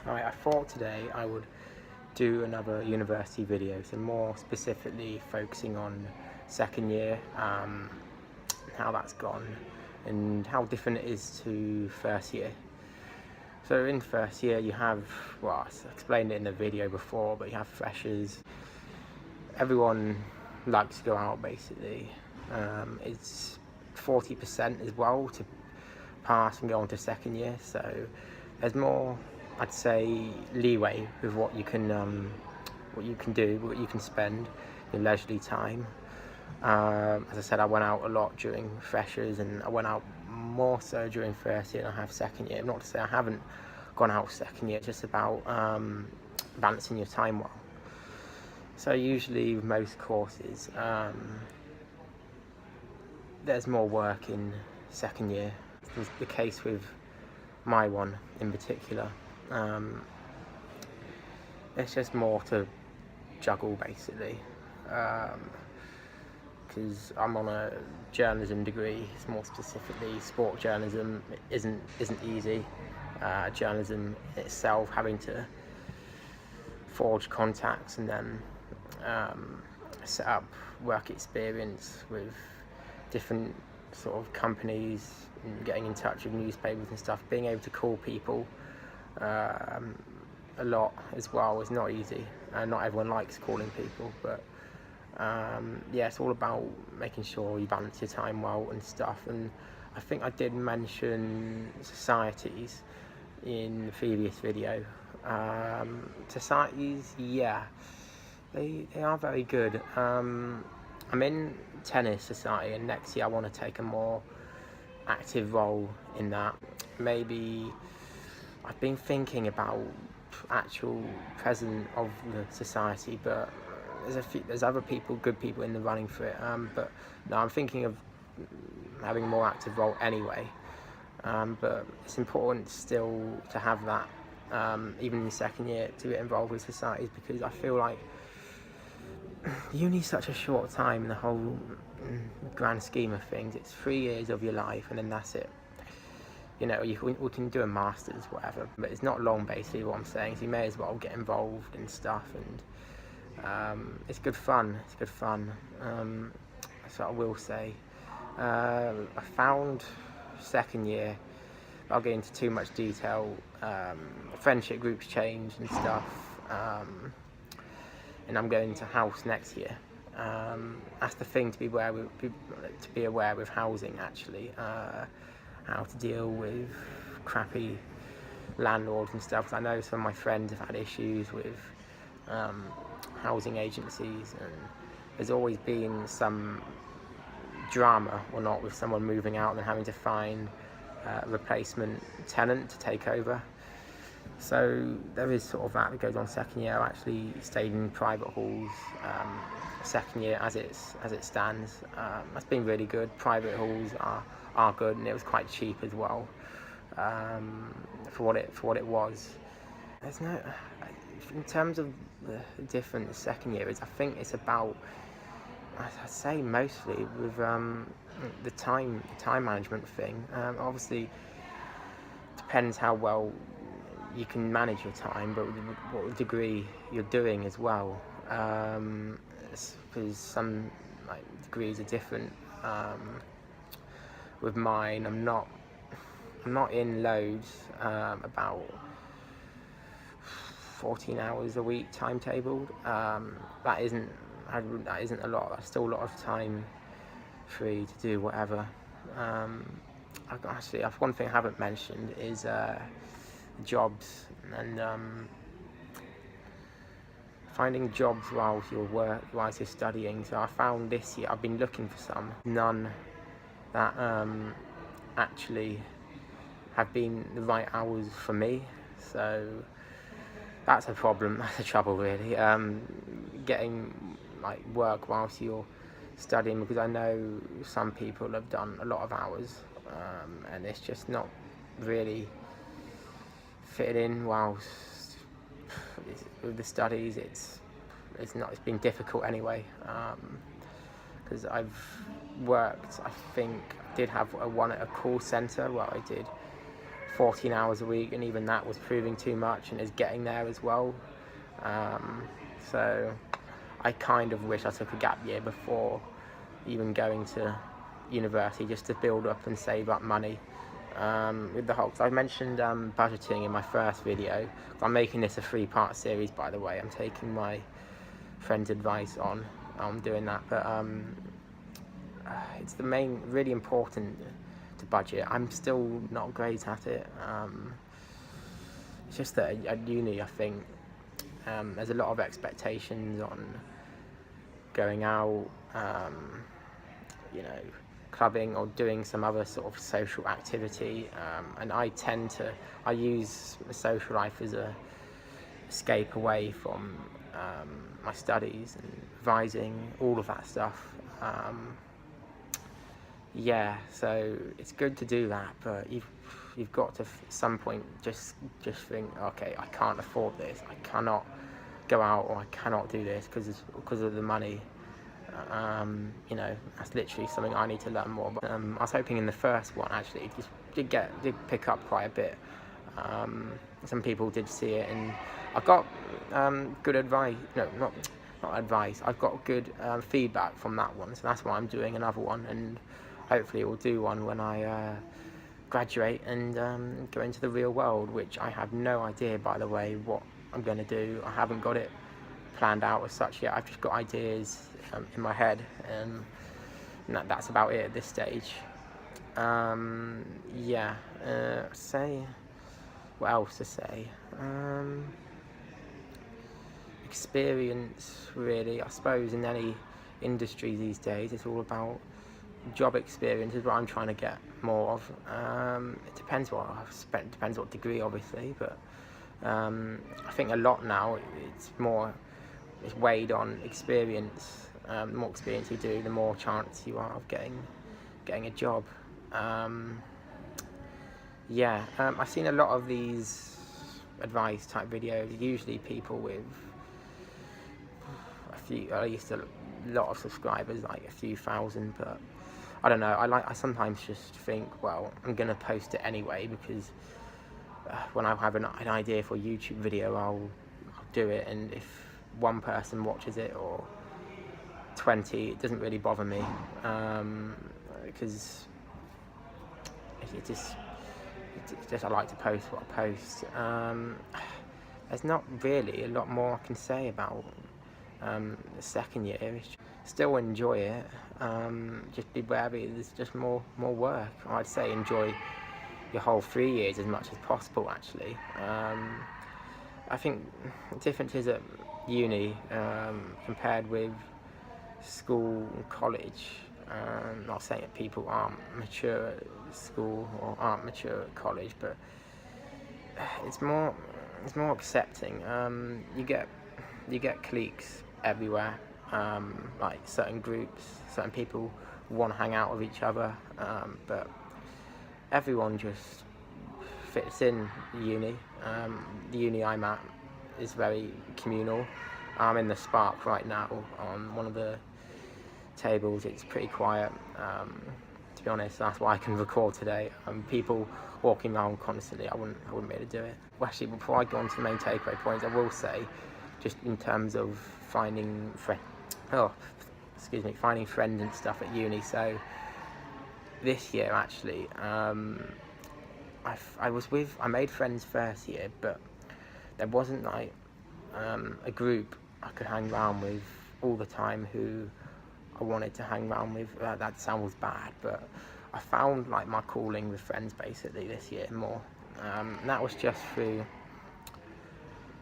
I thought today I would do another university video, so more specifically focusing on second year, how that's gone and how different it is to first year. So in first year you have, well, I explained it in the video before, but you have freshers. Everyone likes to go out basically. It's 40% as well to pass and go on to second year, so there's more, I'd say, leeway with what you can do, what you can spend in leisurely time. As I said, I went out a lot during freshers, and I went out more so during first year than I have second year. Not to say I haven't gone out second year, it's just about balancing your time well. So usually with most courses, there's more work in second year. It's the case with my one in particular. It's just more to juggle basically, because I'm on a journalism degree. It's more specifically sport journalism. It isn't easy. Journalism itself, having to forge contacts and then set up work experience with different sort of companies and getting in touch with newspapers and stuff, being able to call people a lot as well is not easy. Not everyone likes calling people, but yeah, it's all about making sure you balance your time well and stuff. And I think I did mention societies in the previous video. Societies, yeah, they are very good. I'm in tennis society, and next year I want to take a more active role in that. Maybe I've been thinking about actual president of the society, but there's other people, good people in the running for it. But no, I'm thinking of having a more active role anyway. But it's important still to have that, even in the second year, to get involved with societies, because I feel like uni's such a short time in the whole grand scheme of things. It's 3 years of your life and then that's it. You know, we can do a master's, whatever, but it's not long basically what I'm saying, so you may as well get involved in stuff, and it's good fun. That's what I will say. I found second year, I'll get into too much detail, friendship groups change and stuff, and I'm going to house next year. That's the thing to be aware with housing actually, how to deal with crappy landlords and stuff. 'Cause I know some of my friends have had issues with housing agencies, and there's always been some drama or not with someone moving out and then having to find a replacement tenant to take over. So there is sort of that goes on second year. I actually stayed in private halls second year as it stands. That's been really good. Private halls are good, and it was quite cheap as well, for what it was. There's no, in terms of the difference second year is, I think it's about, I'd say mostly with the time management thing. Obviously depends how well you can manage your time, but what degree you're doing as well, because some degrees are different. With mine, I'm not in loads, about 14 hours a week timetabled. That isn't a lot. That's still a lot of time free to do whatever. Actually, one thing I haven't mentioned is jobs, and finding jobs whilst you're studying. So I found this year, I've been looking for none that actually have been the right hours for me. So that's a problem. That's a trouble really. Getting work whilst you're studying, because I know some people have done a lot of hours, and it's just not really fitted in whilst with the studies. It's been difficult anyway, because I've worked, I think I did have one at a call centre. Well, I did 14 hours a week, and even that was proving too much, and is getting there as well. So I kind of wish I took a gap year before even going to university, just to build up and save up money. With the whole, cause I mentioned budgeting in my first video. I'm making this a 3-part series, by the way. I'm taking my friend's advice on doing that, but it's the main, really important to budget. I'm still not great at it. It's just that at uni, I think there's a lot of expectations on going out, you know, clubbing or doing some other sort of social activity, and I use the social life as a escape away from my studies and revising, all of that stuff. Yeah, so it's good to do that, but you've got to at some point just think, okay, I can't afford this, I cannot go out, or I cannot do this because of the money. You know, that's literally something I need to learn more. But I was hoping in the first one actually did pick up quite a bit. Some people did see it, and I got good advice. No, not advice. I've got good feedback from that one, so that's why I'm doing another one, and hopefully we'll do one when I graduate and go into the real world, which I have no idea, by the way, what I'm going to do. I haven't got it planned out as such yet. I've just got ideas in my head, and that's about it at this stage. Yeah, what else to say? Experience, really. I suppose in any industry these days, it's all about job experience is what I'm trying to get more of. It depends what I've spent, depends what degree, obviously, but I think a lot now it's weighed on experience. The more experience you do, the more chance you are of getting a job. Yeah, I've seen a lot of these advice type videos, usually people with at least a lot of subscribers, like a few thousand, but I don't know, I sometimes just think, well, I'm gonna post it anyway, because when I have an idea for a YouTube video, I'll do it, and if one person watches it or 20, it doesn't really bother me, because it's just I like to post what I post. There's not really a lot more I can say about the second year. Still enjoy it, just be wary there's just more work. I'd say enjoy your whole 3 years as much as possible, actually. I think the difference is at uni compared with school and college. Not saying that people aren't mature at school or aren't mature at college, but it's more accepting. You get cliques everywhere, like certain groups, certain people want to hang out with each other, but everyone just fits in uni. The uni I'm at is very communal. I'm in the Spark right now on one of the tables. It's pretty quiet, to be honest. That's why I can record today. People walking around constantly, I wouldn't be able to do it. Well, actually, before I go on to the main takeaway points, I will say, just in terms of finding friends and stuff at uni. So this year, actually, I made friends first year, but there wasn't like a group I could hang around with all the time who I wanted to hang around with. That sounds bad, but I found like my calling with friends basically this year more. And that was just through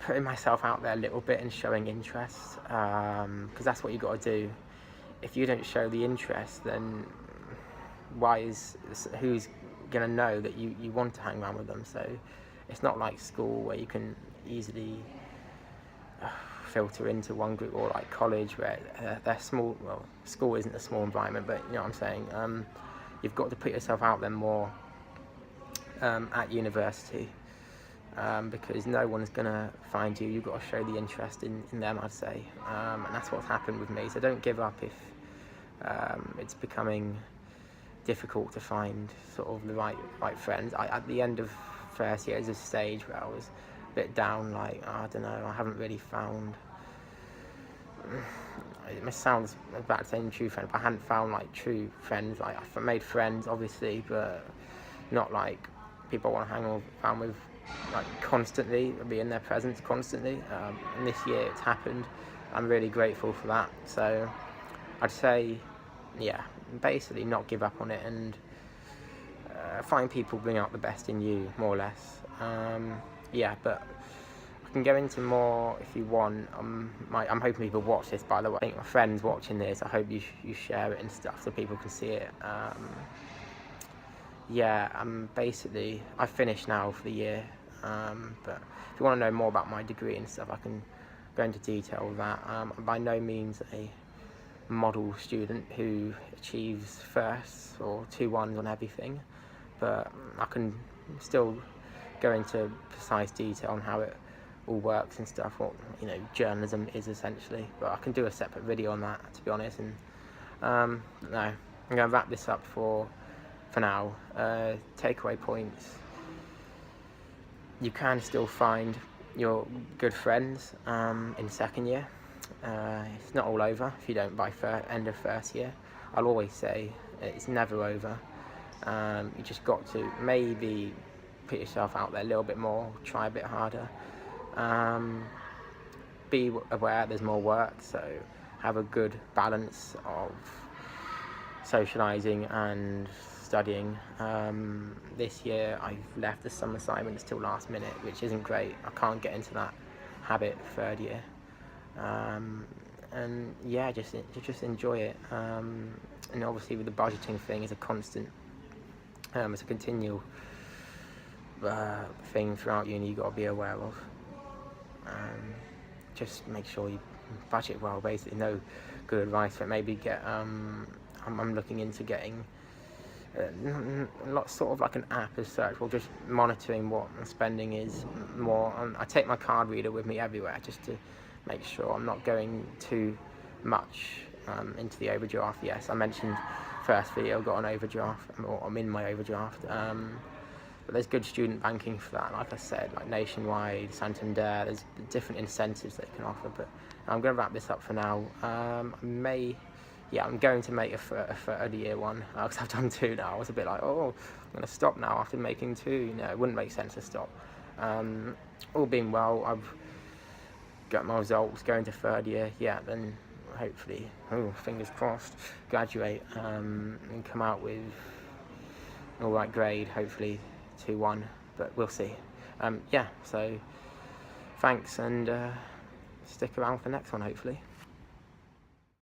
putting myself out there a little bit and showing interest, because that's what you got to do. If you don't show the interest, then who's gonna know that you want to hang around with them? So it's not like school where you can easily filter into one group, or like college where they're small. Well, school isn't a small environment, but you know what I'm saying. You've got to put yourself out there more at university, because no one's gonna find you. You've got to show the interest in them, I'd say, and that's what's happened with me. So don't give up if it's becoming difficult to find sort of the right friends. At the end of first year as a stage where I was a bit down, like, I don't know, I haven't really found, it sounds bad saying true friends, but I hadn't found like true friends. Like, I've made friends obviously, but not like people I want to hang around with like constantly, be in their presence constantly. And this year it's happened. I'm really grateful for that. So I'd say, yeah, basically not give up on it, and find people bring out the best in you, more or less. Yeah, but I can go into more if you want. I'm hoping people watch this, by the way. I think my friends watching this, I hope you share it and stuff so people can see it. Yeah, basically, I've finished now for the year, but if you want to know more about my degree and stuff, I can go into detail with that. I'm by no means a model student who achieves firsts or 2-1s on everything, but I can still go into precise detail on how it all works and stuff, what journalism is essentially. But I can do a separate video on that, to be honest. And no, I'm going to wrap this up for now. Takeaway points: you can still find your good friends in second year. It's not all over if you don't by end of first year. I'll always say it's never over. You just got to maybe put yourself out there a little bit more, try a bit harder. Be aware there's more work, so have a good balance of socialising and studying. This year I've left the summer assignments till last minute, which isn't great. I can't get into that habit third year. And yeah, just enjoy it. And obviously with the budgeting thing, is a constant, it's a continual thing throughout uni you've got to be aware of. Just make sure you budget well, basically. No good advice for it. Maybe get I'm looking into getting sort of like an app as such, or just monitoring what my spending is more. I take my card reader with me everywhere just to make sure I'm not going too much into the overdraft. Yes, I mentioned first video, got an overdraft, or I'm in my overdraft. But there's good student banking for that, like I said, like Nationwide, Santander. There's different incentives they can offer. But I'm going to wrap this up for now. I'm going to make a third year one, because I've done 2 now. I was a bit like, oh, I'm going to stop now after making 2. It wouldn't make sense to stop. All being well, I've got my results, going to third year. Yeah, then hopefully, fingers crossed, graduate and come out with an alright grade, hopefully 2-1, but we'll see. Yeah, so thanks, and stick around for the next one, hopefully.